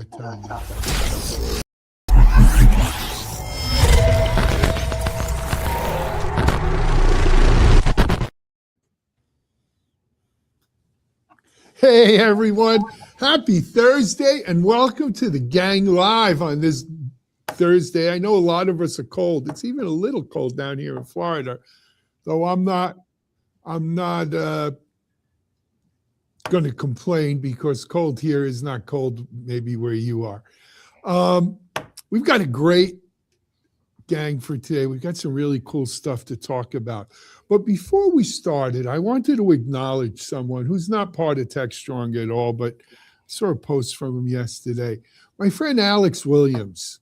I tell you. Hey everyone, happy Thursday and welcome to the Gang Live on this Thursday. I know a lot of us are cold. It's even a little cold down here in Florida, though I'm not going to complain because cold here is not cold maybe where you are. We've got a great gang for today. We've got some really cool stuff to talk about. But before we started, I wanted to acknowledge someone who's not part of TechStrong at all, but I saw a post from him yesterday. My friend Alex Williams,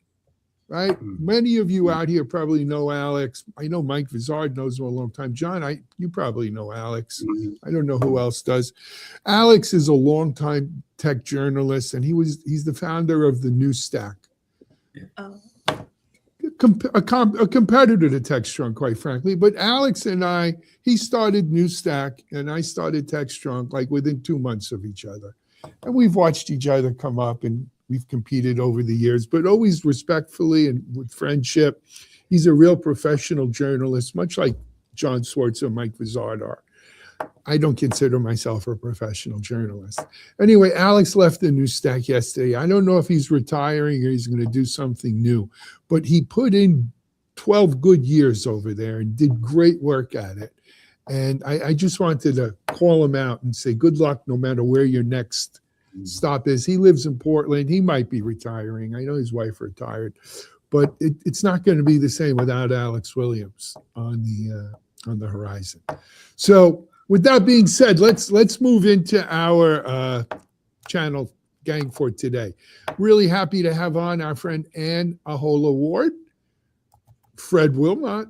right? Many of you out here probably know Alex. I know Mike Vizard knows him a long time. John, you probably know Alex. I don't know who else does. Alex is a longtime tech journalist, and he's the founder of the News Stack. A competitor to TechStrong, quite frankly. But Alex and he started News Stack, and I started TechStrong like within 2 months of each other. And we've watched each other come up, and we've competed over the years, but always respectfully and with friendship. He's a real professional journalist, much like John Swartz or Mike Vizard are. I don't consider myself a professional journalist. Anyway, Alex left the News Stack yesterday. I don't know if he's retiring or he's going to do something new, but he put in 12 good years over there and did great work at it. And I just wanted to call him out and say good luck no matter where your next stop is. He lives in Portland. He might be retiring. I know his wife retired, but it's not going to be the same without Alex Williams on the horizon. So with that being said, let's move into our channel gang for today. Really happy to have on our friend Ahola Ward, Fred Wilmot,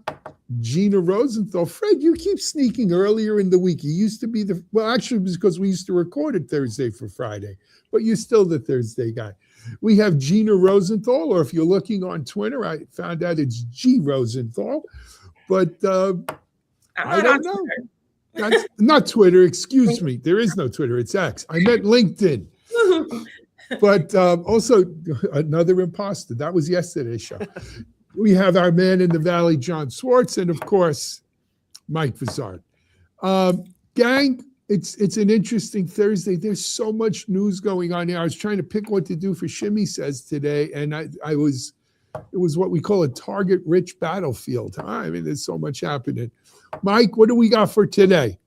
Gina Rosenthal. Fred, you keep sneaking earlier in the week. You used to be actually it was because we used to record it Thursday for Friday, but you're still the Thursday guy. We have Gina Rosenthal, or if you're looking on Twitter, I found out it's G Rosenthal, but I don't know. That's not Twitter, excuse me. There is no Twitter, it's X. I meant LinkedIn. But also another imposter. That was yesterday's show. We have our man in the Valley, John Swartz, and of course, Mike Vizard. Gang, it's an interesting Thursday. There's so much news going on here. I was trying to pick what to do for Shimmy Says today, and it was what we call a target-rich battlefield. I mean, there's so much happening. Mike, what do we got for today?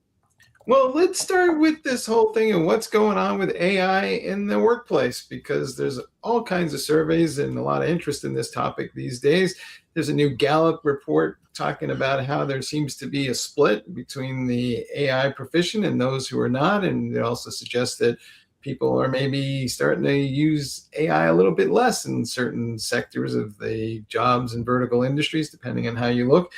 Well, let's start with this whole thing and what's going on with AI in the workplace, because there's all kinds of surveys and a lot of interest in this topic these days. There's a new Gallup report talking about how there seems to be a split between the AI proficient and those who are not. And it also suggests that people are maybe starting to use AI a little bit less in certain sectors of the jobs and vertical industries, depending on how you look.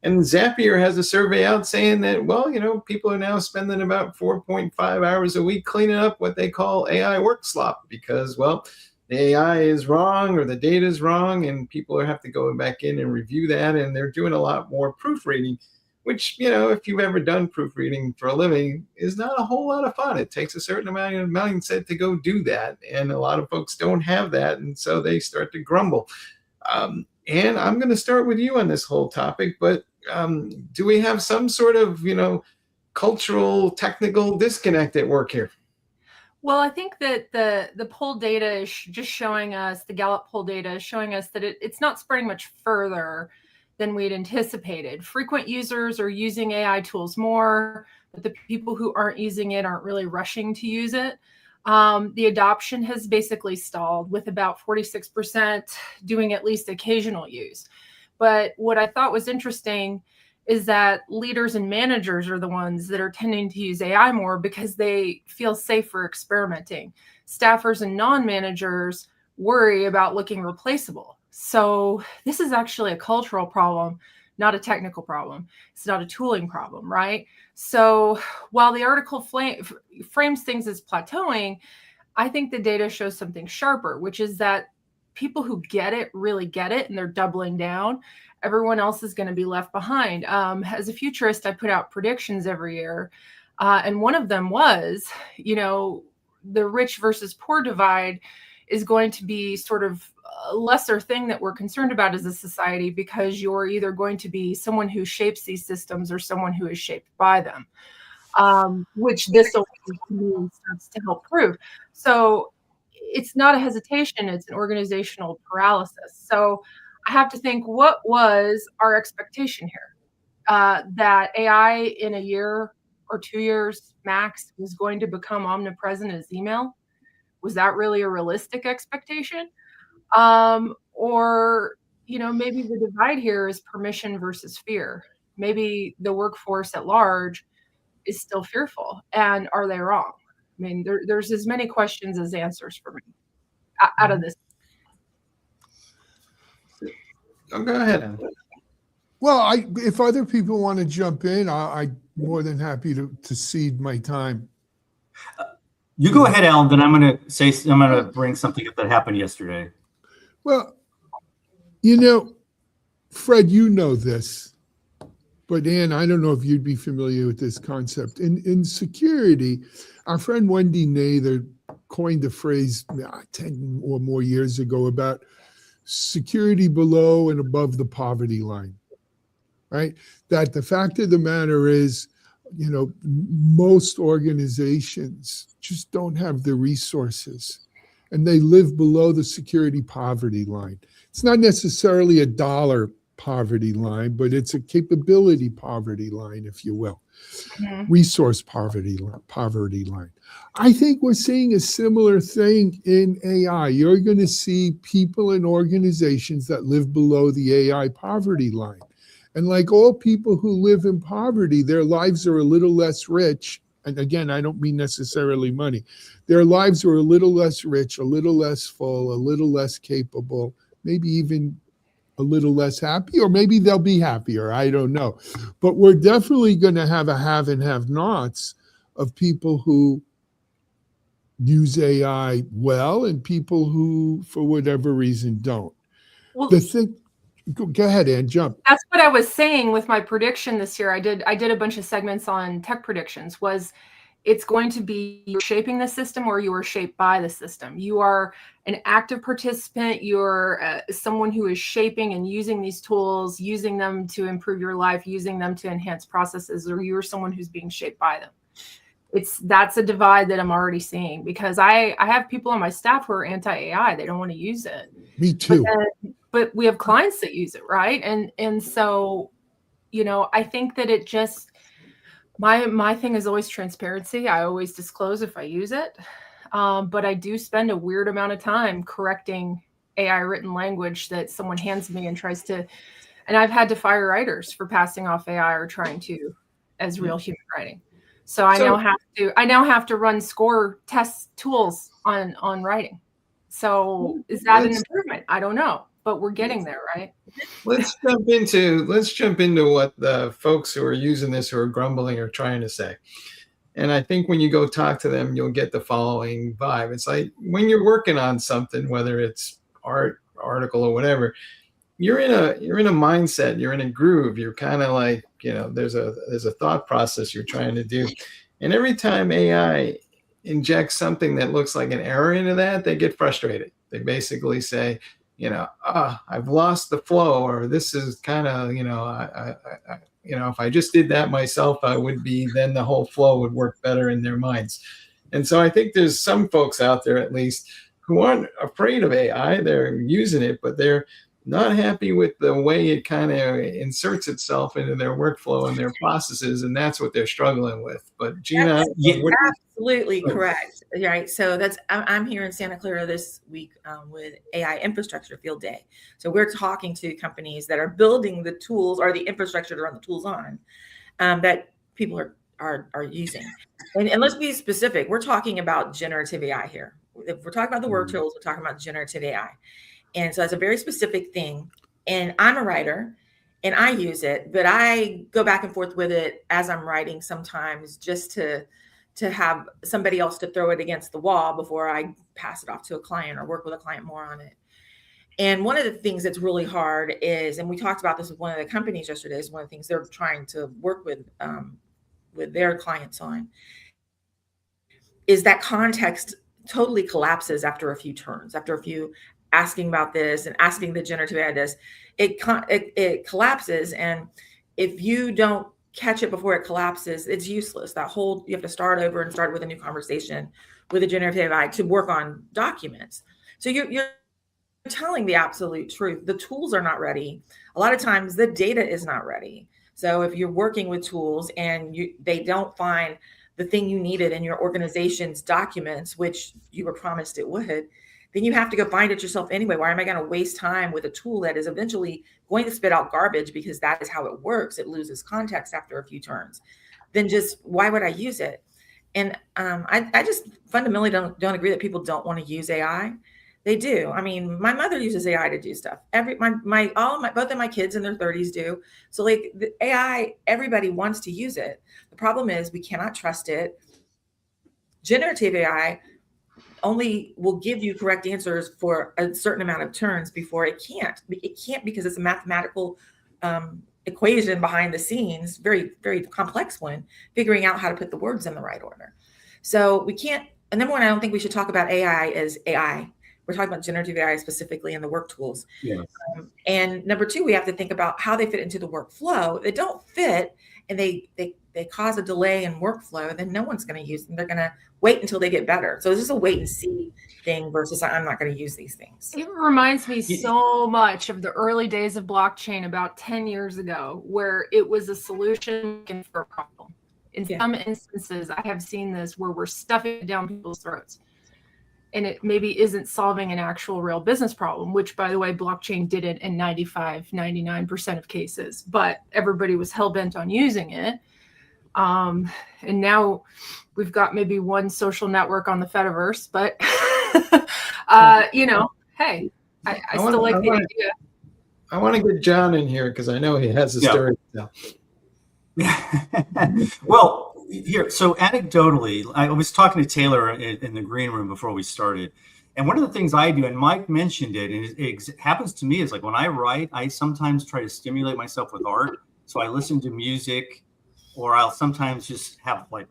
And Zapier has a survey out saying that, well, people are now spending about 4.5 hours a week cleaning up what they call AI Workslop because, well, the AI is wrong or the data is wrong, and people have to go back in and review that, and they're doing a lot more proofreading, which, if you've ever done proofreading for a living, is not a whole lot of fun. It takes a certain amount of mindset to go do that, and a lot of folks don't have that, and so they start to grumble. And I'm going to start with you on this whole topic, but do we have some sort of, cultural, technical disconnect at work here? Well, I think that the poll data is just showing us, the Gallup poll data is showing us that it's not spreading much further than we'd anticipated. Frequent users are using AI tools more, but the people who aren't using it aren't really rushing to use it. The adoption has basically stalled, with about 46% doing at least occasional use. But what I thought was interesting is that leaders and managers are the ones that are tending to use AI more because they feel safe for experimenting. Staffers and non-managers worry about looking replaceable. So this is actually a cultural problem, not a technical problem. It's not a tooling problem, right? So while the article frames things as plateauing, I think the data shows something sharper, which is that people who get it really get it, and they're doubling down. Everyone else is going to be left behind. As a futurist, I put out predictions every year. And one of them was, the rich versus poor divide is going to be sort of a lesser thing that we're concerned about as a society, because you're either going to be someone who shapes these systems or someone who is shaped by them, which this only starts to help prove. So it's not a hesitation, it's an organizational paralysis. So I have to think, what was our expectation here? That AI in a year or 2 years max was going to become omnipresent as email? Was that really a realistic expectation? Or, maybe the divide here is permission versus fear. Maybe the workforce at large is still fearful, and are they wrong? I mean, there's as many questions as answers for me out of this. Oh, go ahead. Well, if other people want to jump in, I'm more than happy to cede my time. You go ahead, Alan. Then I'm going to bring something up that happened yesterday. Well, Fred, this, but Ann, I don't know if you'd be familiar with this concept. In security, our friend Wendy Nather coined the phrase 10 or more years ago about security below and above the poverty line, right? That the fact of the matter is, most organizations just don't have the resources, and they live below the security poverty line. It's not necessarily a dollar poverty line, but it's a capability poverty line, if you will. Mm-hmm. Resource poverty line. I think we're seeing a similar thing in AI. You're going to see people in organizations that live below the AI poverty line. And like all people who live in poverty, their lives are a little less rich. And again, I don't mean necessarily money. Their lives are a little less rich, a little less full, a little less capable, maybe even a little less happy, or maybe they'll be happier. I don't know. But we're definitely going to have a have and have nots of people who use AI well and people who, for whatever reason, don't. Well, go ahead, Ann, jump. That's what I was saying with my prediction this year. I did a bunch of segments on tech predictions. It's going to be you're shaping the system or you are shaped by the system. You are an active participant. You're someone who is shaping and using these tools, using them to improve your life, using them to enhance processes, or you're someone who's being shaped by them. That's a divide that I'm already seeing, because I have people on my staff who are anti-AI. They don't want to use it. Me too. But we have clients that use it, right? And so, I think that it just, my thing is always transparency. I always disclose if I use it. But I do spend a weird amount of time correcting AI written language that someone hands me and tries to, and I've had to fire writers for passing off AI or trying to as real human writing. So I now have to run score test tools on writing. So is that an improvement? I don't know, but we're getting there, right? Let's jump into what the folks who are using this, who are grumbling, are trying to say. And I think when you go talk to them, you'll get the following vibe. It's like when you're working on something, whether it's art, article, or whatever, you're in a mindset, you're in a groove. You're kind of like, there's a thought process you're trying to do. And every time AI injects something that looks like an error into that, they get frustrated. They basically say, I've lost the flow, or this is kind of, if I just did that myself, then the whole flow would work better in their minds. And so I think there's some folks out there, at least, who aren't afraid of AI. They're using it, but they're not happy with the way it kind of inserts itself into their workflow and their processes, and that's what they're struggling with. But Gina, absolutely correct. Right. So I'm here in Santa Clara this week with AI Infrastructure Field Day. So we're talking to companies that are building the tools or the infrastructure to run the tools on that people are using. And let's be specific. We're talking about generative AI here. If we're talking about the work tools, we're talking about generative AI. And so that's a very specific thing. And I'm a writer and I use it, but I go back and forth with it as I'm writing sometimes, just to have somebody else to throw it against the wall before I pass it off to a client or work with a client more on it. And one of the things that's really hard is, and we talked about this with one of the companies yesterday, is one of the things they're trying to work with their clients on, is that context totally collapses after a few turns, after a few asking about this and asking the generative AI this, it collapses. And if you don't catch it before it collapses, it's useless. You have to start over and start with a new conversation with a generative AI to work on documents. So you're telling the absolute truth. The tools are not ready. A lot of times the data is not ready. So if you're working with tools and they don't find the thing you needed in your organization's documents, which you were promised it would, then you have to go find it yourself anyway. Why am I going to waste time with a tool that is eventually going to spit out garbage, because that is how it works? It loses context after a few turns. Then just why would I use it? And I just fundamentally don't agree that people don't want to use AI. They do. I mean, my mother uses AI to do stuff. Both of my kids in their 30s do. So like the AI, everybody wants to use it. The problem is we cannot trust it. Generative AI only will give you correct answers for a certain amount of turns before it can't. It can't because it's a mathematical equation behind the scenes, very, very complex one, figuring out how to put the words in the right order. So we can't. And number one, I don't think we should talk about AI as AI. We're talking about generative AI specifically in the work tools. Yes. And number two, we have to think about how they fit into the workflow. If they don't fit and they cause a delay in workflow, then no one's going to use them. They're going to wait until they get better. So this is a wait and see thing versus I'm not going to use these things. It reminds me so much of the early days of blockchain about 10 years ago, where it was a solution for a problem. In some instances, I have seen this where we're stuffing it down people's throats, and it maybe isn't solving an actual real business problem, which, by the way, blockchain did it in 99% of cases, but everybody was hell-bent on using it. And now we've got maybe one social network on the Fediverse, but, hey, I still like the idea. I want to get John in here because I know he has a story to tell. Well, here, so anecdotally, I was talking to Taylor in the green room before we started. And one of the things I do, and Mike mentioned it, and it happens to me, is like when I write, I sometimes try to stimulate myself with art. So I listen to music, or I'll sometimes just have like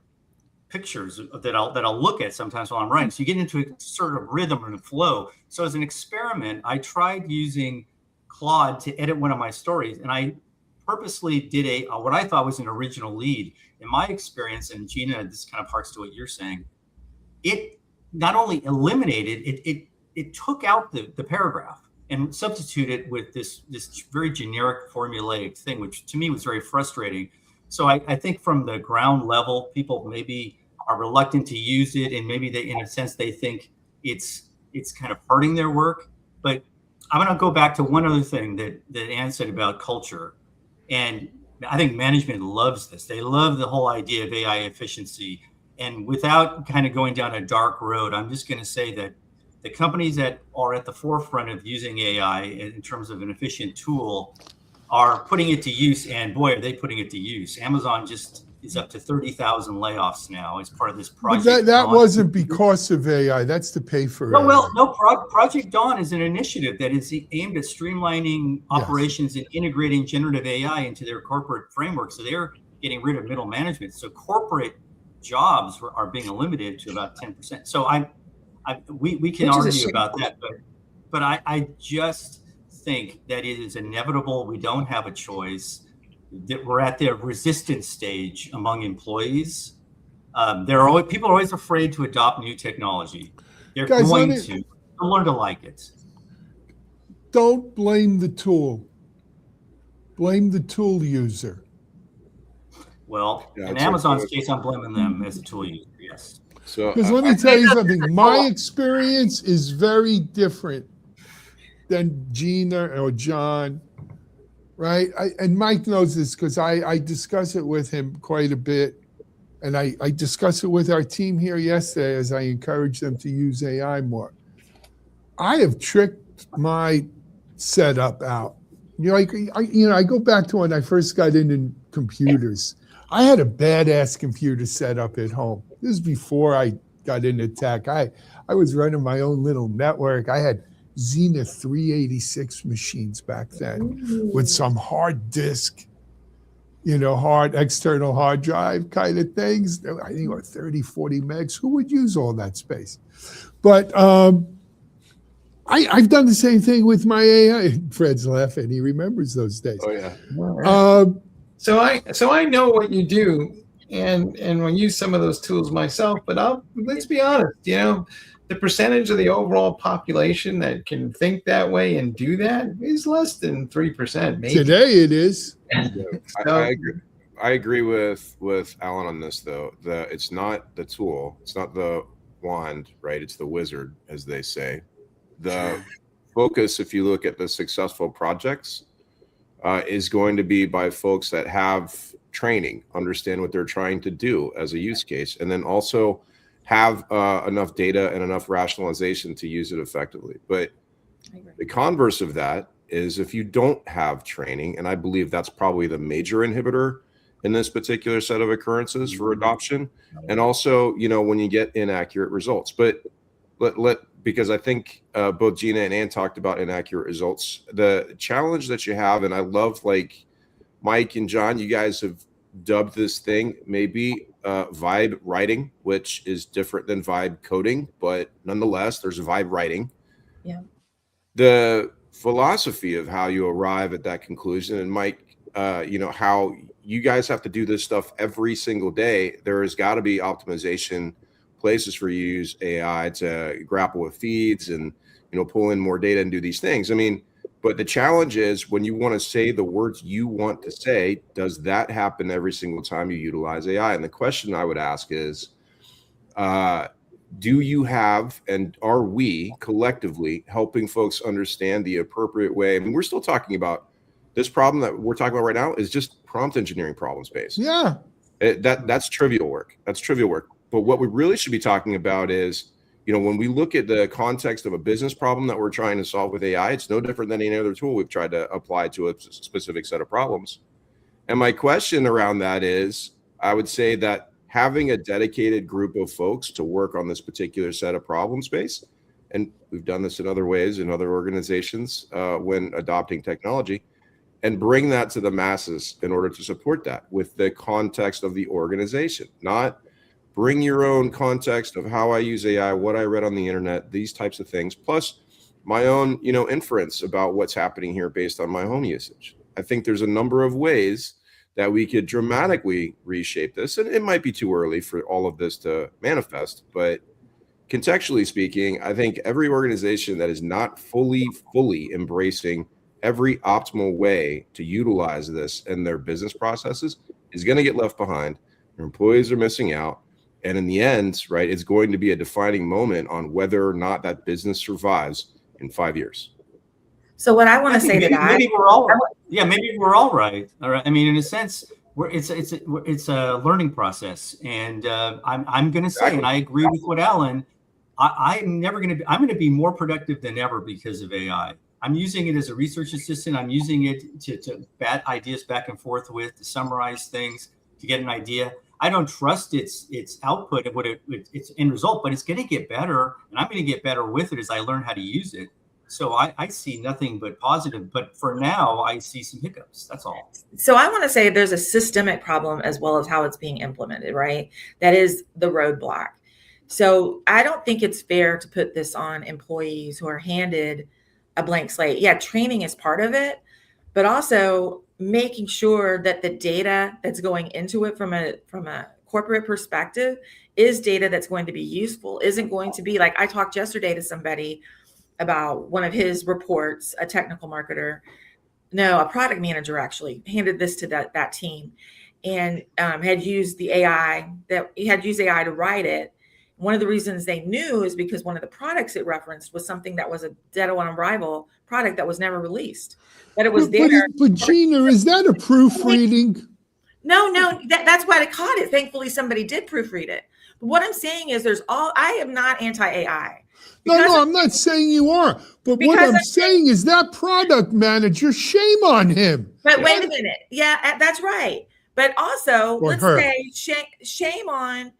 pictures that I'll look at sometimes while I'm writing. So you get into a sort of rhythm and flow. So as an experiment, I tried using Claude to edit one of my stories, and I purposely did what I thought was an original lead. In my experience, and Gina, this kind of harks to what you're saying, it not only eliminated, it took out the paragraph and substituted with this very generic formulaic thing, which to me was very frustrating. So I think from the ground level, people maybe are reluctant to use it, and maybe they, in a sense, they think it's kind of hurting their work. But I'm going to go back to one other thing that Ann said about culture. And I think management loves this. They love the whole idea of AI efficiency. And without kind of going down a dark road, I'm just going to say that the companies that are at the forefront of using AI in terms of an efficient tool are putting it to use. And boy, are they putting it to use. Amazon just is up to 30,000 layoffs now as part of this project. But that wasn't because of AI. That's to pay for AI. Well, no, Project Dawn is an initiative that is aimed at streamlining operations and integrating generative AI into their corporate framework. So they're getting rid of middle management. So corporate jobs are being eliminated to about 10%. So we can argue about that, but I just think that it is inevitable. We don't have a choice. That we're at the resistance stage among employees. People are always afraid to adopt new technology. They're going to learn to like it. Don't blame the tool. Blame the tool user. Well, in Amazon's case, I'm blaming them as a tool user. Yes. So, because let me tell you something. My experience is very different than Gina or John. Right. And Mike knows this because I discuss it with him quite a bit. And I discuss it with our team here yesterday as I encourage them to use AI more. I have tricked my setup out. I go back to when I first got into computers. I had a badass computer set up at home. This is before I got into tech. I was running my own little network. I had Zenith 386 machines back then with some hard disk. external hard drive kind of things. I think or 30, 40 megs. Who would use all that space? But I've done the same thing with my AI. Fred's laughing. He remembers those days. Oh yeah. So I know what you do, and I use some of those tools myself. But let's be honest. The percentage of the overall population that can think that way and do that is less than 3%. Maybe today it is. I agree with Alan on this, though. It's not the tool, it's not the wand, right? It's the wizard, as they say. The focus, if you look at the successful projects, is going to be by folks that have training, understand what they're trying to do as a use case, and then also have enough data and enough rationalization to use it effectively. But the converse of that is if you don't have training, and I believe that's probably the major inhibitor in this particular set of occurrences for adoption, and also, when you get inaccurate results. But because I think both Gina and Ann talked about inaccurate results. The challenge that you have, and I love, like, Mike and John, you guys have dubbed this thing maybe vibe writing, which is different than vibe coding, but nonetheless, there's vibe writing. Yeah. The philosophy of how you arrive at that conclusion, and Mike, how you guys have to do this stuff every single day. There has got to be optimization places for you to use AI to grapple with feeds and, pull in more data and do these things. I mean, but the challenge is when you want to say the words you want to say, does that happen every single time you utilize AI? And the question I would ask is, do you have, and are we collectively helping folks understand the appropriate way? I mean, we're still talking about this problem that we're talking about right now is just prompt engineering problem space. Yeah. That's trivial work. That's trivial work. But what we really should be talking about is, when we look at the context of a business problem that we're trying to solve with AI, it's no different than any other tool we've tried to apply to a specific set of problems. And my question around that is, I would say that having a dedicated group of folks to work on this particular set of problem space, and we've done this in other ways in other organizations when adopting technology, and bring that to the masses in order to support that with the context of the organization, not bring your own context of how I use AI, what I read on the internet, these types of things, plus my own, inference about what's happening here based on my home usage. I think there's a number of ways that we could dramatically reshape this. And it might be too early for all of this to manifest, but contextually speaking, I think every organization that is not fully embracing every optimal way to utilize this in their business processes is going to get left behind. Your employees are missing out. And in the end, right, it's going to be a defining moment on whether or not that business survives in 5 years. So what I want to say maybe we're all right. All right. I mean, in a sense, it's a learning process, and I'm going to say, and I agree with what Alan. I'm going to be more productive than ever because of AI. I'm using it as a research assistant. I'm using it to bat ideas back and forth with, to summarize things, to get an idea. I don't trust its output and its end result, but it's going to get better, and I'm going to get better with it as I learn how to use it. So I see nothing but positive, but for now I see some hiccups. That's all. So I want to say there's a systemic problem as well as how it's being implemented, right? That is the roadblock. So I don't think it's fair to put this on employees who are handed a blank slate. Yeah, training is part of it, but also making sure that the data that's going into it from a corporate perspective is data that's going to be useful, isn't going to be like, I talked yesterday to somebody about one of his reports, a technical marketer, a product manager actually handed this to that team and had used AI to write it. One of the reasons they knew is because one of the products it referenced was something that was a dead on arrival product that was never released, but it was there. But Gina, is that a proofreading? No, that's why I caught it. Thankfully, somebody did proofread it. But what I'm saying is I am not anti-AI. No, I'm not saying you are. But what I'm saying is that product manager, shame on him. But wait a minute. Yeah, that's right. But also, let's say shame on,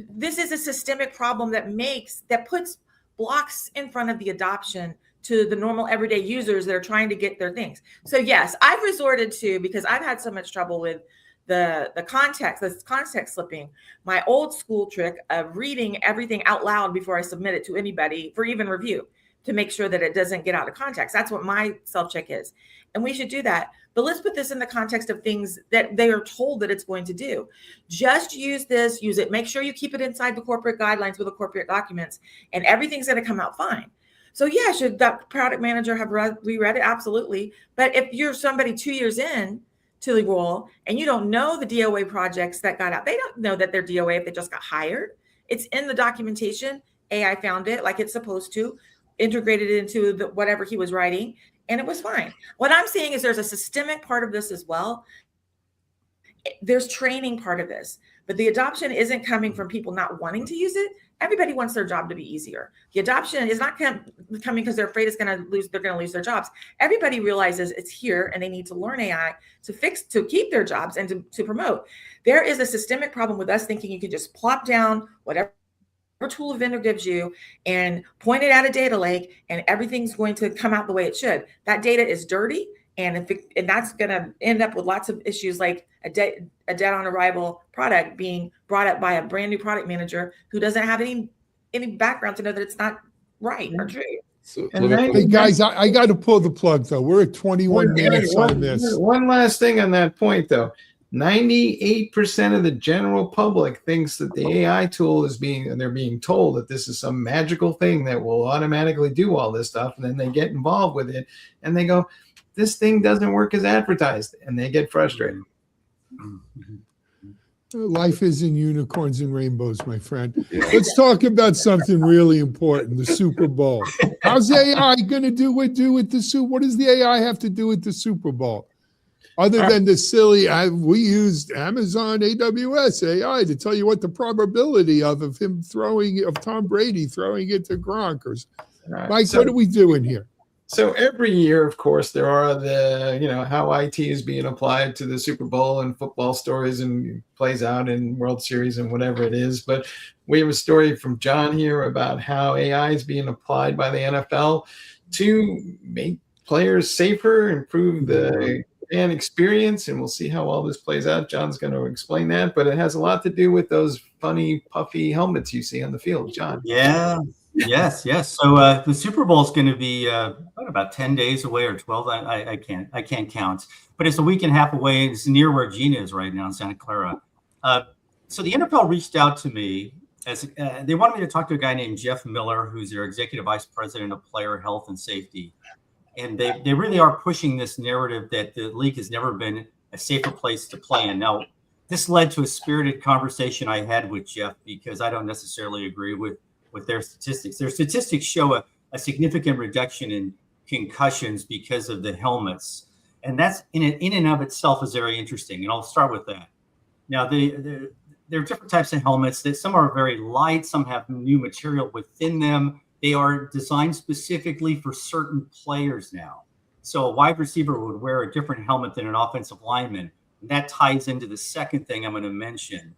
this is a systemic problem that puts blocks in front of the adoption to the normal everyday users that are trying to get their things. So yes, I've resorted to, because I've had so much trouble with the context slipping, my old school trick of reading everything out loud before I submit it to anybody for even review to make sure that it doesn't get out of context. That's what my self-check is. And we should do that. But let's put this in the context of things that they are told that it's going to do. Just use it. Make sure you keep it inside the corporate guidelines with the corporate documents, and everything's going to come out fine. So yeah, should that product manager have reread it? Absolutely. But if you're somebody 2 years in to the role and you don't know the DOA projects that got out, they don't know that they're DOA if they just got hired. It's in the documentation. AI found it like it's supposed to, integrated it into whatever he was writing, and it was fine. What I'm saying is there's a systemic part of this as well. There's training part of this, but the adoption isn't coming from people not wanting to use it. Everybody wants their job to be easier. The adoption is not coming because they're afraid they're going to lose their jobs. Everybody realizes it's here and they need to learn AI to keep their jobs and to promote. There is a systemic problem with us thinking you can just plop down whatever tool a vendor gives you and point it at a data lake and everything's going to come out the way it should. That data is dirty, and that's going to end up with lots of issues like a dead on arrival product being brought up by a brand new product manager who doesn't have any background to know that it's not right or true. So, Hey guys, I got to pull the plug though. We're at 21 minutes on this. One last thing on that point though. 98% of the general public thinks that the AI tool they're being told that this is some magical thing that will automatically do all this stuff. And then they get involved with it and they go, this thing doesn't work as advertised. And they get frustrated. Life isn't unicorns and rainbows, my friend. Let's talk about something really important, the Super Bowl. How's AI going to do with the Super Bowl? What does the AI have to do with the Super Bowl? Other than the silly, we used Amazon AWS AI to tell you what the probability of Tom Brady throwing it to Gronk. Right. Mike, what are we doing here? So every year, of course, there are how IT is being applied to the Super Bowl and football stories and plays out in World Series and whatever it is. But we have a story from John here about how AI is being applied by the NFL to make players safer, improve the fan experience, and we'll see how all this plays out. John's going to explain that, but it has a lot to do with those funny, puffy helmets you see on the field. John. Yeah. Yes. So the Super Bowl is going to be about 10 days away or 12. I can't count, but it's a week and a half away. It's near where Gina is right now in Santa Clara. So the NFL reached out to me as they wanted me to talk to a guy named Jeff Miller, who's their executive vice president of player health and safety. And they really are pushing this narrative that the league has never been a safer place to play in. Now, this led to a spirited conversation I had with Jeff because I don't necessarily agree with their statistics. Their statistics show a significant reduction in concussions because of the helmets. And that's in and of itself is very interesting. And I'll start with that. Now, there are different types of helmets. That some are very light, some have new material within them. They are designed specifically for certain players now. So a wide receiver would wear a different helmet than an offensive lineman. And that ties into the second thing I'm going to mention.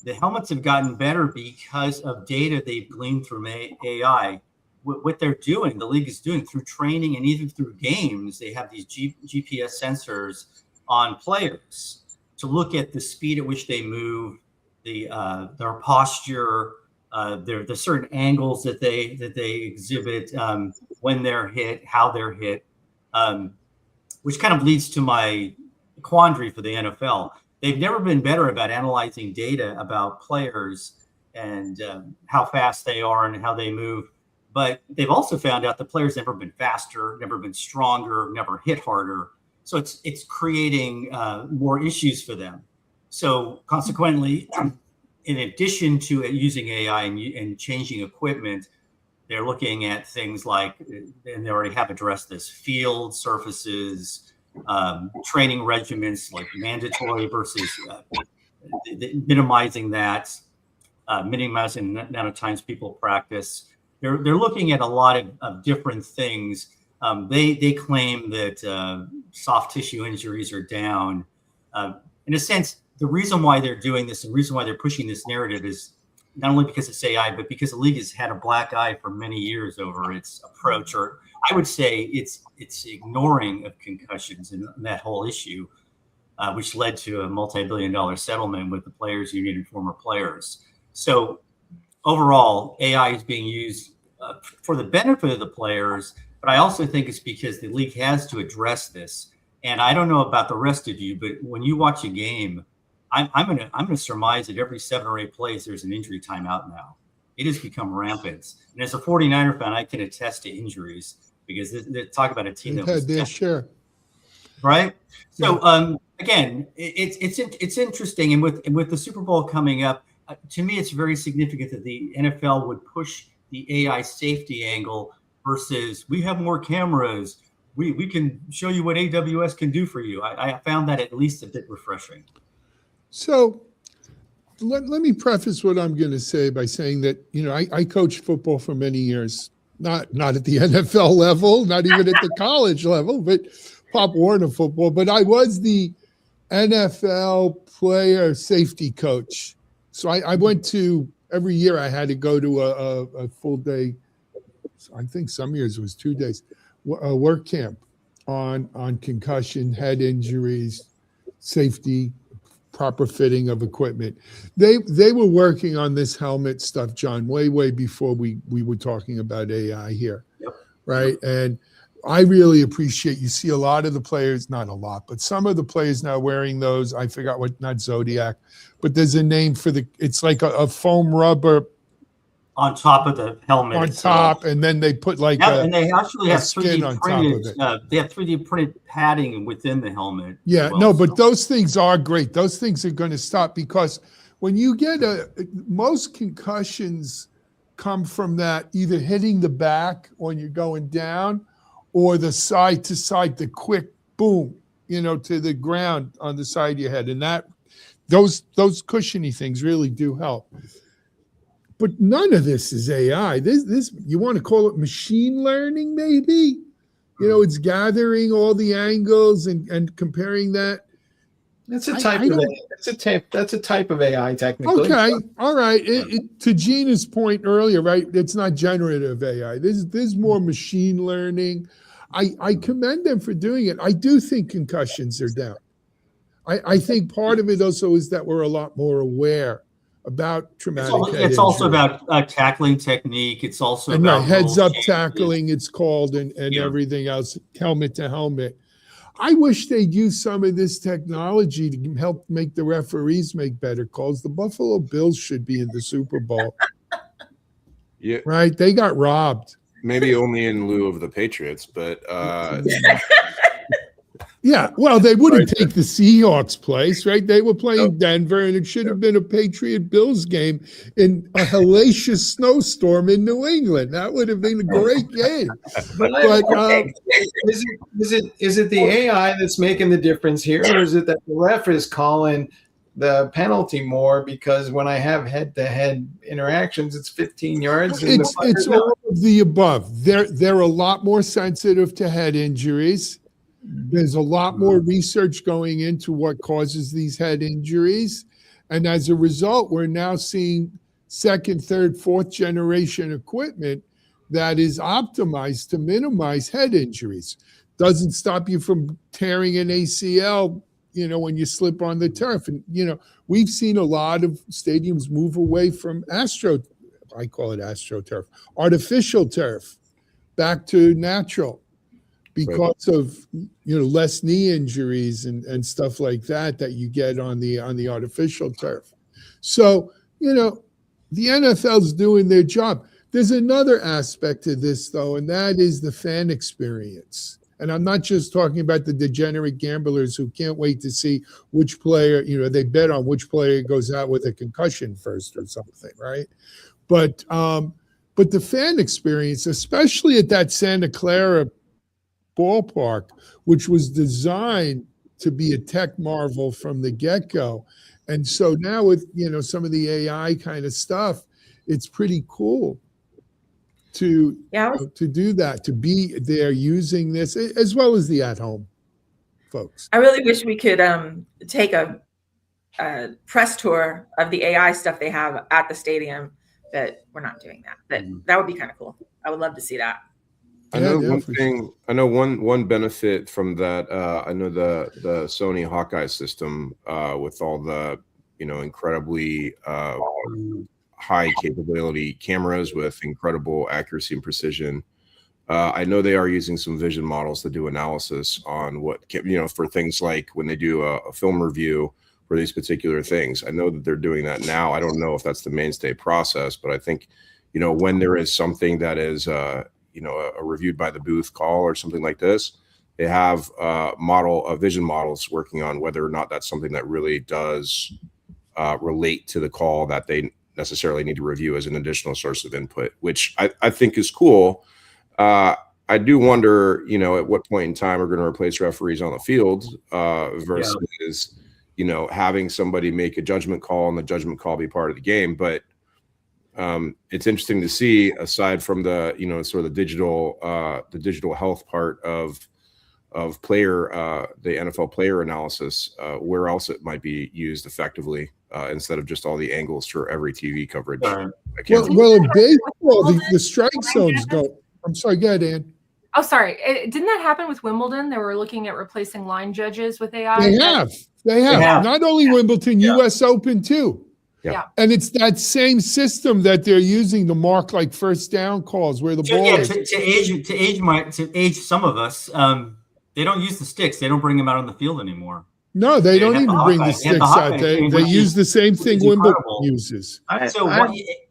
The helmets have gotten better because of data they've gleaned from AI. What they're doing, the league is doing through training and even through games, they have these GPS sensors on players to look at the speed at which they move, their posture, the certain angles that they exhibit when they're hit, how they're hit, which kind of leads to my quandary for the NFL. They've never been better about analyzing data about players and how fast they are and how they move. But they've also found out the players never been faster, never been stronger, never hit harder. So it's creating more issues for them. So consequently, in addition to using AI and changing equipment, they're looking at things like, and they already have addressed this, field surfaces, training regimens like mandatory versus minimizing that, minimizing the amount of times people practice. They're looking at a lot of different things. They claim that soft tissue injuries are down. In a sense, the reason why they're doing this and the reason why they're pushing this narrative is not only because it's AI, but because the league has had a black eye for many years over its approach, or I would say it's ignoring of concussions and that whole issue. which led to a multi-billion-dollar settlement with the players union and former players. So overall, AI is being used for the benefit of the players, but I also think it's because the league has to address this. And I don't know about the rest of you, but when you watch a game, I'm gonna surmise that every 7 or 8 plays there's an injury timeout now. It has become rampant. And as a 49er fan, I can attest to injuries because they talk about a team that was their share. Right. So again, it's interesting, and with the Super Bowl coming up, to me, it's very significant that the NFL would push the AI safety angle versus we have more cameras. We can show you what AWS can do for you. I found that at least a bit refreshing. So let me preface what I'm going to say by saying that, I coached football for many years, not at the NFL level, not even at the college level, but Pop Warner football. But I was the NFL player safety coach. So I went to, every year I had to go to a full day, I think some years it was 2 days, a work camp on concussion, head injuries, safety, proper fitting of equipment. They were working on this helmet stuff, John, way before we were talking about AI here, right? And I really appreciate, you see a lot of the players, not a lot, but some of the players now wearing those, I forgot what, not Zodiac, but there's a name for it's like a foam rubber on top of the helmet on itself. top, and then they put like and they actually have skin 3D on printed. top of it. They have 3D printed padding within the helmet. Yeah, well, no, but those things are great. Those things are going to stop, because when you get most concussions come from that either hitting the back when you're going down, or the side to side, the quick boom, to the ground on the side of your head, and those cushiony things really do help. But none of this is AI. This you want to call it machine learning, maybe? It's gathering all the angles and comparing that. That's a type of AI. That's a type of AI, technically. Okay, all right. To Gina's point earlier, right? It's not generative AI. There's more machine learning. I commend them for doing it. I do think concussions are down. I think part of it also is that we're a lot more aware about traumatic head injury. It's also about tackling technique. It's also and about heads up tackling, it's called, and everything else, helmet to helmet. I wish they'd use some of this technology to help make the referees make better calls. The Buffalo Bills should be in the Super Bowl. Yeah, right? They got robbed. Maybe only in lieu of the Patriots, but yeah, well, they wouldn't take the Seahawks' place, right? They were playing Denver, and it should have been a Patriot Bills game in a hellacious snowstorm in New England. That would have been a great game. But is it the AI that's making the difference here, or is it that the ref is calling the penalty more because when I have head-to-head interactions, it's 15 yards? It's all of the above. They're a lot more sensitive to head injuries. There's a lot more research going into what causes these head injuries. And as a result, we're now seeing second, third, fourth generation equipment that is optimized to minimize head injuries. Doesn't stop you from tearing an ACL, when you slip on the turf. And, we've seen a lot of stadiums move away from I call it AstroTurf, artificial turf, back to natural, because of less knee injuries and stuff like that you get on the artificial turf. So the NFL's doing their job. There's another aspect to this, though, and that is the fan experience. And I'm not just talking about the degenerate gamblers who can't wait to see which player, they bet on which player goes out with a concussion first or something, right? But the fan experience, especially at that Santa Clara ballpark, which was designed to be a tech marvel from the get-go. And so now with, some of the AI kind of stuff, it's pretty cool to do that, to be there using this, as well as the at-home folks. I really wish we could take a press tour of the AI stuff they have at the stadium, but we're not doing that. But that would be kind of cool. I would love to see that. I know Yeah, one for thing. I know one benefit from that. I know the Sony Hawkeye system with all the incredibly high capability cameras with incredible accuracy and precision. I know they are using some vision models to do analysis on what for things like when they do a film review for these particular things. I know that they're doing that now. I don't know if that's the mainstay process, but I think when there is something that is a reviewed by the booth call or something like this, they have vision models working on whether or not that's something that really does relate to the call that they necessarily need to review as an additional source of input, which I think is cool. I do wonder, at what point in time we're going to replace referees on the field versus, having somebody make a judgment call and the judgment call be part of the game. But it's interesting to see, aside from the, sort of the digital health part of player, the NFL player analysis, where else it might be used effectively instead of just all the angles for every TV coverage. Well, in baseball, the strike zones go. I'm sorry, go ahead, Ann. Oh, sorry. Didn't that happen with Wimbledon? They were looking at replacing line judges with AI. They have. Not only Wimbledon, Yeah. U.S. Open too. Yeah. And it's that same system that they're using to mark like first down calls where the ball is. To age some of us, they don't use the sticks. They don't bring them out on the field anymore. No, they don't have even the bring Hawkeye. the They have the sticks out. Hawkeye They thing, they which use is- the same thing is Wimbledon incredible. uses. So I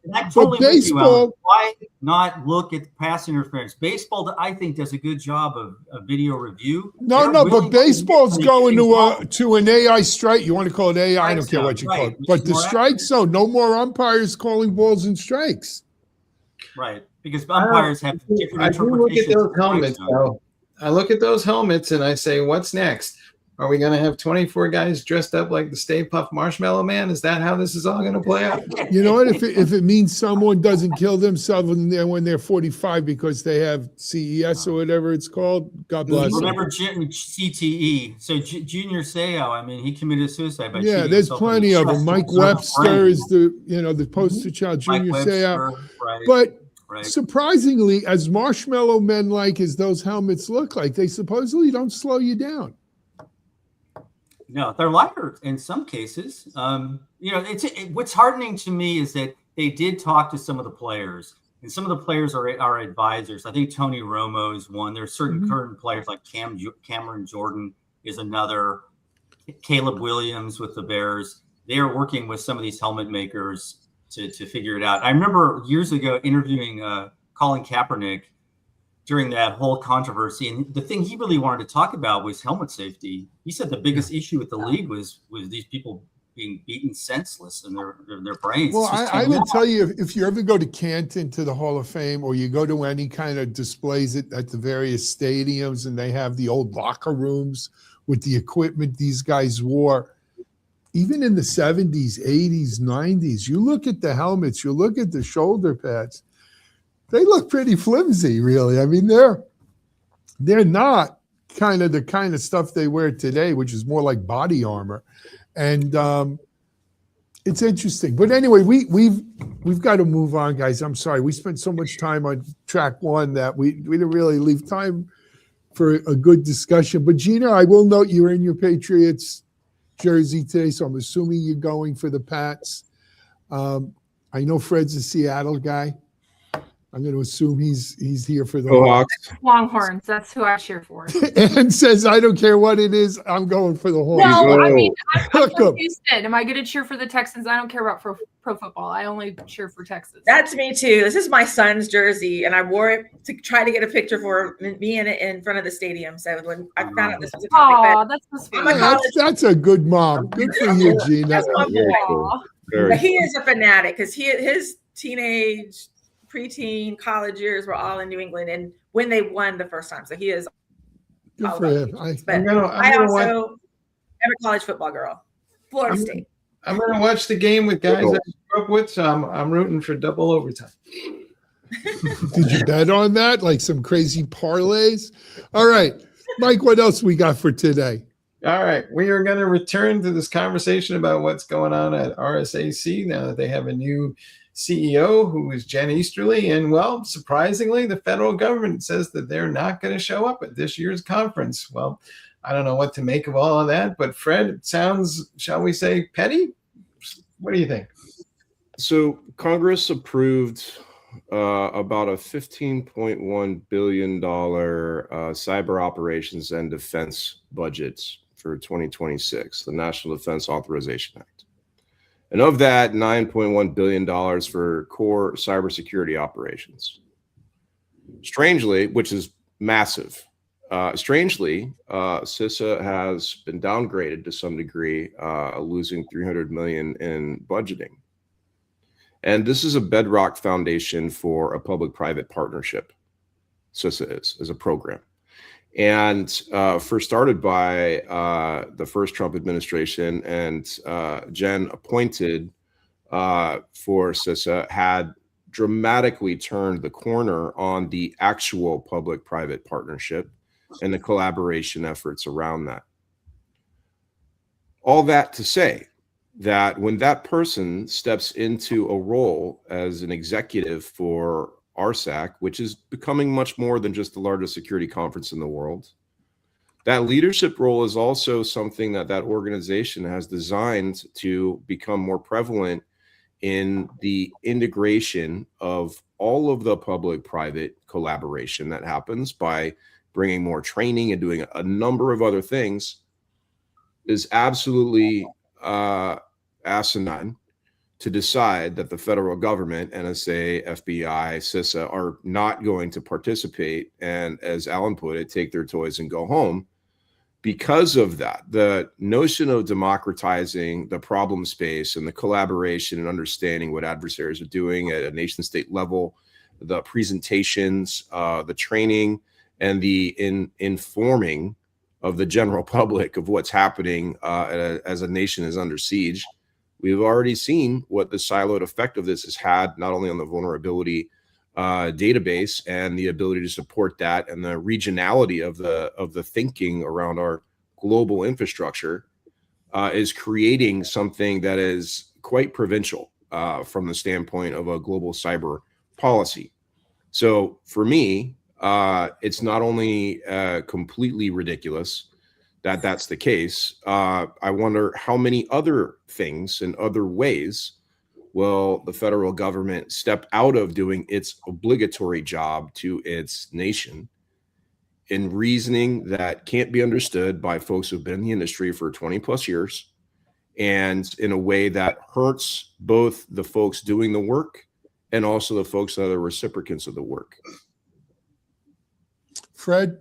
But totally with you, baseball- Alan. Why not look at pass interference? Baseball, I think, does a good job of video review. No, They're but willing baseball's to going make to an AI strike. You want to call it AI? I don't care what you Strike call zone, it. right, But which the is more strike accurate. zone, no more umpires calling balls and strikes. right, because umpires have different I do look at interpretations. those of strike helmets, zone. though. I look at those helmets and I say, what's next? Are we going to have 24 guys dressed up like the Stay Puft Marshmallow Man? Is that how this is all going to play out? You know what? If it means someone doesn't kill themselves when they're 45 because they have CES or whatever it's called, God bless them. Remember CTE? So Junior Seau, I mean, he committed suicide by Yeah, shooting there's himself in the plenty of them. chest. Mike It was on his Webster brain. is the poster child, Mike Junior Webster, Seau. right? But right. surprisingly, as marshmallow men like as those helmets look like, they supposedly don't slow you down. No, they're lighter in some cases. What's heartening to me is that they did talk to some of the players, and some of the players are advisors. I think Tony Romo is one. There's certain current players like Cameron Jordan is another. Caleb Williams with the Bears. They are working with some of these helmet makers to figure it out. I remember years ago interviewing Colin Kaepernick during that whole controversy, and the thing he really wanted to talk about was helmet safety. He said the biggest issue with the league was these people being beaten senseless in their brains. Well, I will tell you, if you ever go to Canton to the Hall of Fame, or you go to any kind of displays at the various stadiums, and they have the old locker rooms with the equipment these guys wore, even in the 70s, 80s, 90s, you look at the helmets, you look at the shoulder pads, they look pretty flimsy, really. I mean, they're not the kind of stuff they wear today, which is more like body armor. And it's interesting. But anyway, we've got to move on, guys. I'm sorry. We spent so much time on track one that we didn't really leave time for a good discussion. But Gina, I will note you're in your Patriots jersey today, so I'm assuming you're going for the Pats. I know Fred's a Seattle guy. I'm going to assume he's here for the Hawks. Longhorns. That's who I cheer for. And says, I don't care what it is, I'm going for the Hawks. No, I mean, I'm Look from up. Houston. Am I going to cheer for the Texans? I don't care about pro football. I only cheer for Texas. That's me too. This is my son's jersey, and I wore it to try to get a picture for me in front of the stadium. So when I found out this was a topic, Oh, that's so sweet. I'm a That's a good mom. Good for you, Gina. That's my Very boy. cool. But Very he is a fanatic because his teenage, preteen, college years were all in New England, and when they won the first time, so he is. Good all for about him. Patriots. I- But I'm gonna I watch- also am a college football girl, Florida State. I'm going to watch the game with guys that I grew up with, so I'm rooting for double overtime. Did you bet on that? Like some crazy parlays? All right. Mike, what else we got for today? All right, we are going to return to this conversation about what's going on at RSAC now that they have a new CEO, who is Jen Easterly. And well, surprisingly, the federal government says that they're not going to show up at this year's conference. Well, I don't know what to make of all of that, but Fred, it sounds, shall we say, petty? What do you think? So Congress approved about a $15.1 billion cyber operations and defense budgets for 2026, the National Defense Authorization Act. And of that, $9.1 billion for core cybersecurity operations. Strangely, which is massive, CISA has been downgraded to some degree, losing $300 million in budgeting. And this is a bedrock foundation for a public-private partnership. CISA is as a program. And first started by the first Trump administration, and Jen appointed for CISA, had dramatically turned the corner on the actual public-private partnership and the collaboration efforts around that. All that to say that when that person steps into a role as an executive for RSAC, which is becoming much more than just the largest security conference in the world, that leadership role is also something that that organization has designed to become more prevalent in the integration of all of the public-private collaboration that happens by bringing more training and doing a number of other things, is absolutely asinine to decide that the federal government, NSA, FBI, CISA, are not going to participate and, as Alan put it, take their toys and go home. Because of that, the notion of democratizing the problem space and the collaboration and understanding what adversaries are doing at a nation state level, the presentations, the training, and the informing of the general public of what's happening as a nation is under siege. We've already seen what the siloed effect of this has had, not only on the vulnerability database and the ability to support that, and the regionality of the thinking around our global infrastructure is creating something that is quite provincial from the standpoint of a global cyber policy. So for me, it's not only completely ridiculous that that's the case. I wonder how many other things and other ways will the federal government step out of doing its obligatory job to its nation in reasoning that can't be understood by folks who've been in the industry for 20 plus years, and in a way that hurts both the folks doing the work and also the folks that are the recipients of the work. Fred,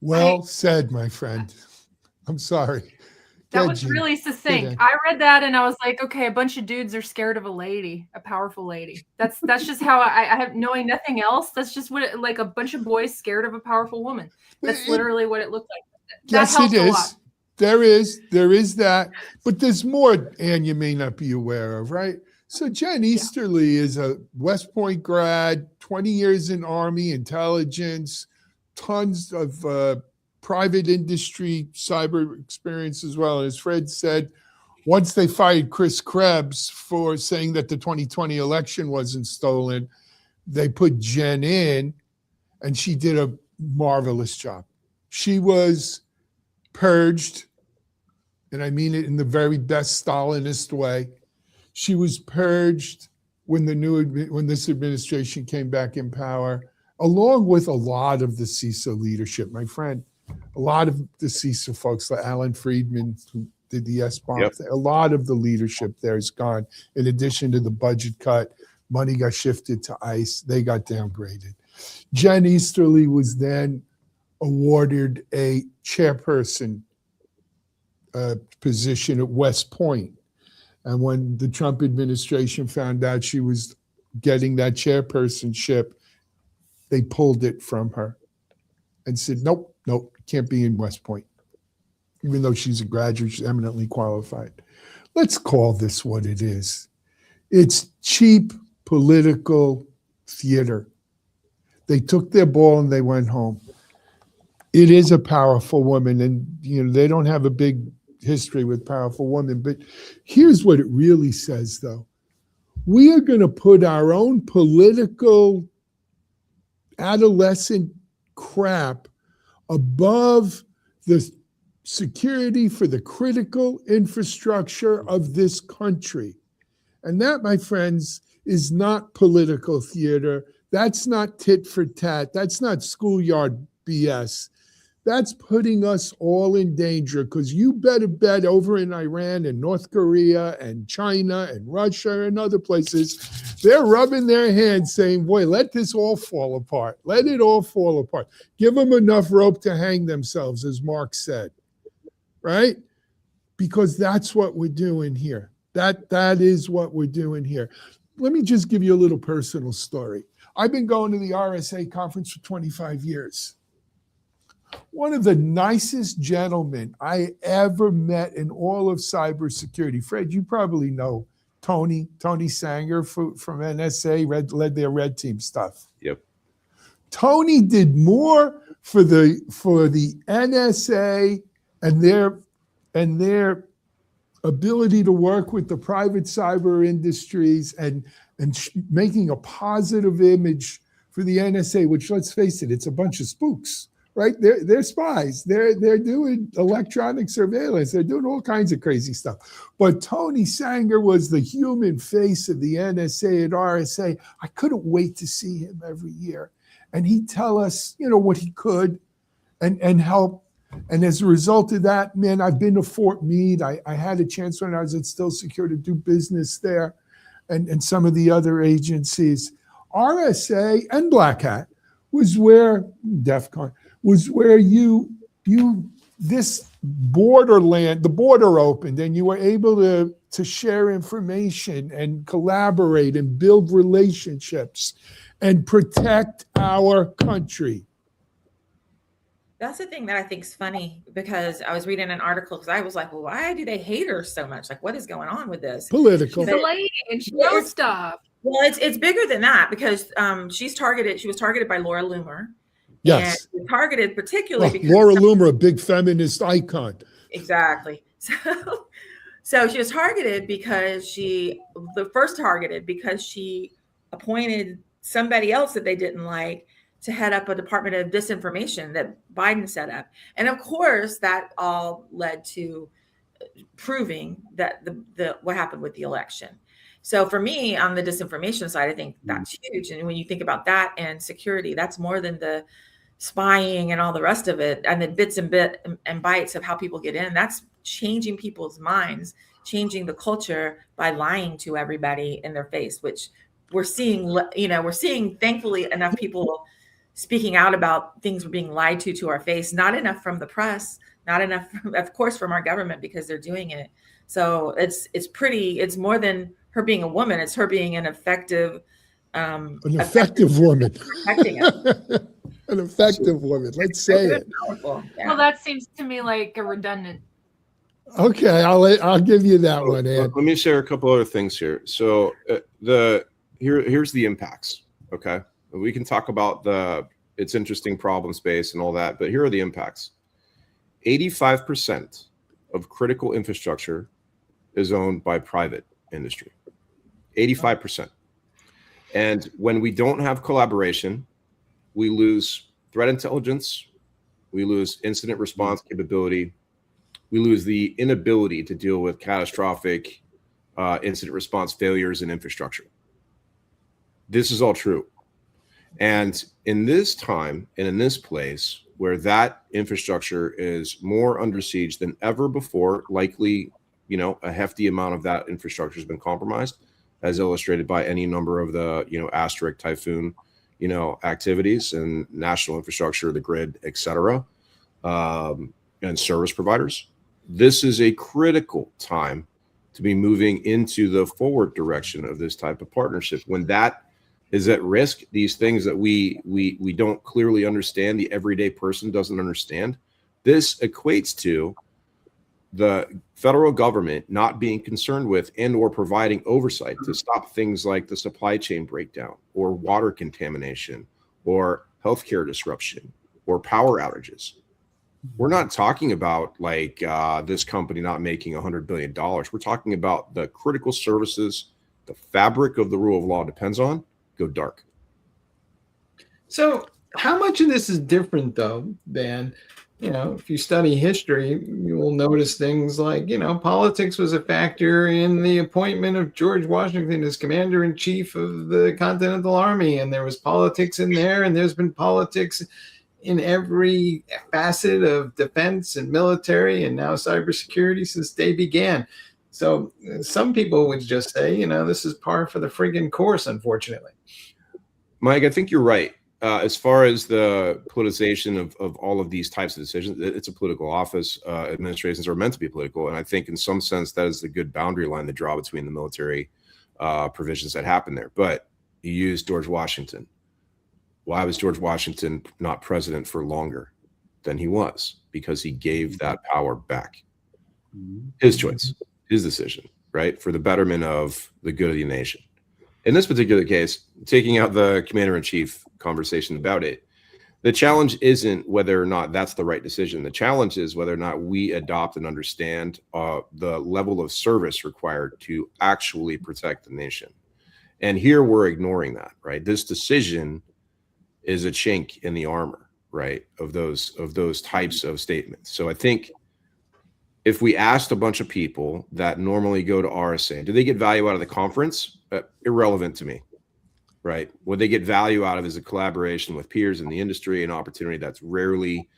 well said, my friend. I'm sorry. That Go, was Gina. really succinct. Go I read that and I was like, okay, a bunch of dudes are scared of a lady, a powerful lady. That's just how I have, knowing nothing else. That's just what like a bunch of boys scared of a powerful woman. That's literally what it looked like. That Yes, helps it a is. lot. There is that, but there's more, Anne, you may not be aware of, right? So Jen Easterly is a West Point grad, 20 years in Army intelligence, tons of private industry cyber experience as well. And as Fred said, once they fired Chris Krebs for saying that the 2020 election wasn't stolen, they put Jen in, and she did a marvelous job. She was purged, and I mean it in the very best Stalinist way. She was purged when this administration came back in power, along with a lot of the CISA leadership, my friend. A lot of the CISA folks, like Alan Friedman, who did the S-bomb, a lot of the leadership there is gone. In addition to the budget cut, money got shifted to ICE. They got downgraded. Jen Easterly was then awarded a chairperson position at West Point. And when the Trump administration found out she was getting that chairpersonship, they pulled it from her and said, nope, can't be in West Point. Even though she's a graduate, she's eminently qualified. Let's call this what it is. It's cheap political theater. They took their ball and they went home. It is a powerful woman, and they don't have a big history with powerful women, but here's what it really says, though. We are going to put our own political adolescent crap above the security for the critical infrastructure of this country. And that, my friends, is not political theater. That's not tit for tat. That's not schoolyard BS. That's putting us all in danger, because you better bet over in Iran and North Korea and China and Russia and other places, they're rubbing their hands saying, boy, let this all fall apart. Let it all fall apart. Give them enough rope to hang themselves, as Mark said, right? Because that's what we're doing here. That is what we're doing here. Let me just give you a little personal story. I've been going to the RSA Conference for 25 years. One of the nicest gentlemen I ever met in all of cybersecurity. Fred, you probably know Tony Sanger from NSA, led their red team stuff. Yep. Tony did more for the NSA and their ability to work with the private cyber industries and making a positive image for the NSA, which, let's face it, it's a bunch of spooks. Right? They're spies. They're doing electronic surveillance. They're doing all kinds of crazy stuff. But Tony Sanger was the human face of the NSA at RSA. I couldn't wait to see him every year. And he'd tell us, what he could and help. And as a result of that, man, I've been to Fort Meade. I had a chance when I was at Still Secure to do business there and some of the other agencies. RSA and Black Hat was where, DEF CON, was where this borderland, the border opened, and you were able to share information and collaborate and build relationships and protect our country. That's the thing that I think is funny, because I was reading an article, because I was like, well, why do they hate her so much? Like, what is going on with this? Political. She's a lady and she knows stuff. Well, it's bigger than that, because she was targeted by Laura Loomer. Yes. And targeted particularly because Laura Loomer, a big feminist icon. Exactly. So she was targeted because she appointed somebody else that they didn't like to head up a Department of Disinformation that Biden set up. And of course, that all led to proving that what happened with the election. So for me, on the disinformation side, I think that's huge. And when you think about that and security, that's more than the spying and all the rest of it, and the bits and bytes of how people get in. That's changing people's minds, changing the culture by lying to everybody in their face, which we're seeing, thankfully, enough people speaking out about things being lied to our face. Not enough from the press, not enough, of course, from our government, because they're doing it. So it's more than her being a woman. It's her being an effective woman. Protecting us. An effective woman. Let's say it. Yeah. Well, that seems to me like a redundant. Okay, I'll give you that one, Ed. Let me share a couple other things here. So here's the impacts. Okay, we can talk about it's interesting problem space and all that, but here are the impacts. 85% of critical infrastructure is owned by private industry. 85%. And when we don't have collaboration, we lose threat intelligence, we lose incident response capability, we lose the inability to deal with catastrophic incident response failures in infrastructure. This is all true. And in this time and in this place where that infrastructure is more under siege than ever before, likely, a hefty amount of that infrastructure has been compromised, as illustrated by any number of the, asterisk typhoon, activities and national infrastructure, the grid, et cetera, and service providers. This is a critical time to be moving into the forward direction of this type of partnership. When that is at risk, these things that we don't clearly understand, the everyday person doesn't understand, this equates to the federal government not being concerned with and or providing oversight to stop things like the supply chain breakdown or water contamination or healthcare disruption or power outages. We're not talking about like this company not making $100 billion. We're talking about the critical services the fabric of the rule of law depends on, go dark. So how much of this is different, though, than, if you study history, you will notice things like, politics was a factor in the appointment of George Washington as commander-in-chief of the Continental Army. And there was politics in there, and there's been politics in every facet of defense and military and now cybersecurity since they began. So some people would just say, this is par for the friggin' course, unfortunately. Mike, I think you're right. As far as the politicization of all of these types of decisions, it's a political office. Administrations are meant to be political. And I think in some sense, that is the good boundary line to draw between the military provisions that happen there. But you use George Washington. Why was George Washington not president for longer than he was? Because he gave that power back. His choice, his decision, right? For the betterment of the good of the nation. In this particular case, taking out the commander-in-chief conversation about it, the challenge isn't whether or not that's the right decision. The challenge is whether or not we adopt and understand the level of service required to actually protect the nation. And here we're ignoring that, right? This decision is a chink in the armor, right, of those types of statements. So I think if we asked a bunch of people that normally go to RSA, do they get value out of the conference? Irrelevant to me, right? What they get value out of is a collaboration with peers in the industry, an opportunity that's rarely,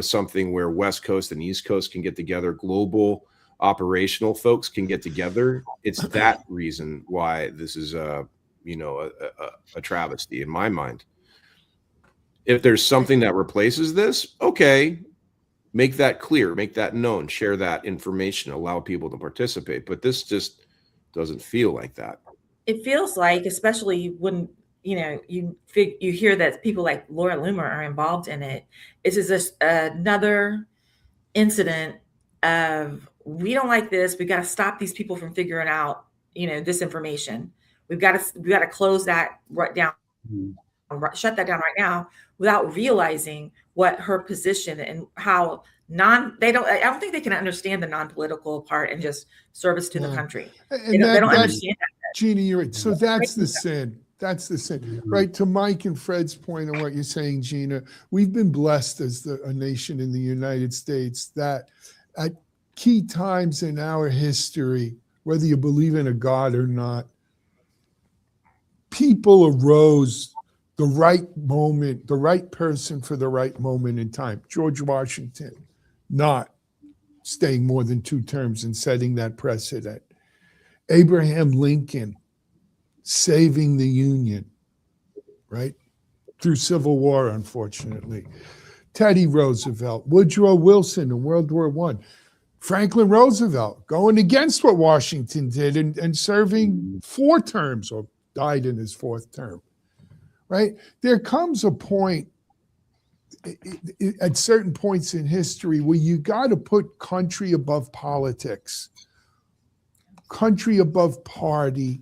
something where West Coast and East Coast can get together, global operational folks can get together. It's that reason why this is a travesty in my mind. If there's something that replaces this, okay, make that clear, make that known, share that information, allow people to participate. But this just doesn't feel like that. It feels like, especially when you hear that people like Laura Loomer are involved in it. This is another incident of, we don't like this. We got to stop these people from figuring out this information. We got to close that right down, shut that down right now, without realizing what her position and how I don't think they can understand the non-political part and just service to the country. They don't understand that. Gina, you're right. So that's the sin. That's the sin, right? To Mike and Fred's point on what you're saying, Gina, we've been blessed as a nation in the United States that at key times in our history, whether you believe in a God or not, people arose the right moment, the right person for the right moment in time. George Washington, not staying more than 2 terms and setting that precedent. Abraham Lincoln, saving the Union, right? Through Civil War, unfortunately. Teddy Roosevelt, Woodrow Wilson in World War I. Franklin Roosevelt going against what Washington did and serving 4 terms, or died in his 4th term. Right? There comes a point at certain points in history where you got to put country above politics, country above party,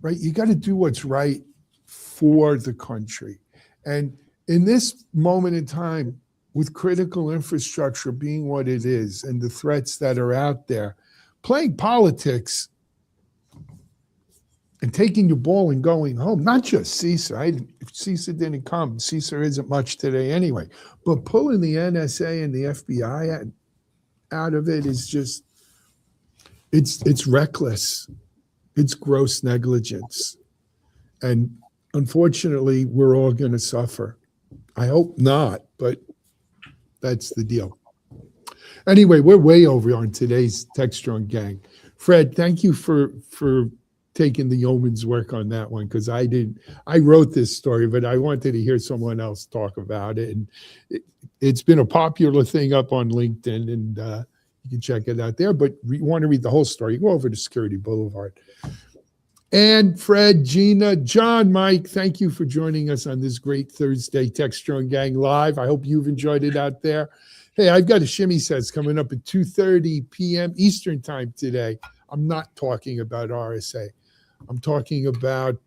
right? You got to do what's right for the country. And in this moment in time, with critical infrastructure being what it is and the threats that are out there, playing politics and taking your ball and going home, not just CISA. If CISA didn't come, CISA isn't much today anyway, but pulling the NSA and the FBI out of it is just, it's reckless. It's gross negligence. And unfortunately, we're all going to suffer. I hope not, but that's the deal. Anyway, we're way over on today's TechStrong Gang. Fred, thank you for taking the yeoman's work on that one, because I wrote this story, but I wanted to hear someone else talk about it. And it's been a popular thing up on LinkedIn, and you can check it out there. But you want to read the whole story, go over to Security Boulevard. And Fred, Gina, John, Mike, thank you for joining us on this great Thursday TechStrong Gang Live. I hope you've enjoyed it out there. Hey, I've got a Shimmy Says coming up at 2:30 p.m. Eastern time today. I'm not talking about RSA. I'm talking about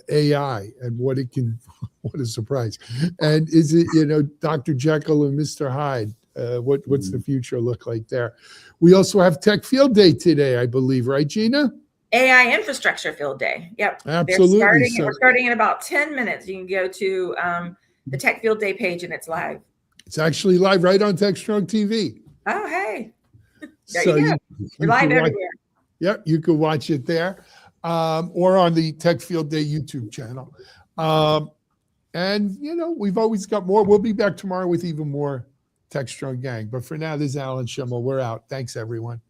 AI and what it can, what a surprise. And is it, Dr. Jekyll and Mr. Hyde? What's the future look like there? We also have Tech Field Day today, I believe, right, Gina? AI Infrastructure Field Day. Yep. Absolutely. We're starting in about 10 minutes. You can go to the Tech Field Day page and it's live. It's actually live right on TechStrong TV. Oh, hey. There So you go. We're live everywhere. Yep, you can watch it there or on the Tech Field Day YouTube channel. And, you know, we've always got more. We'll be back tomorrow with even more TechStrong Gang. But for now, this is Alan Shimel. We're out. Thanks, everyone.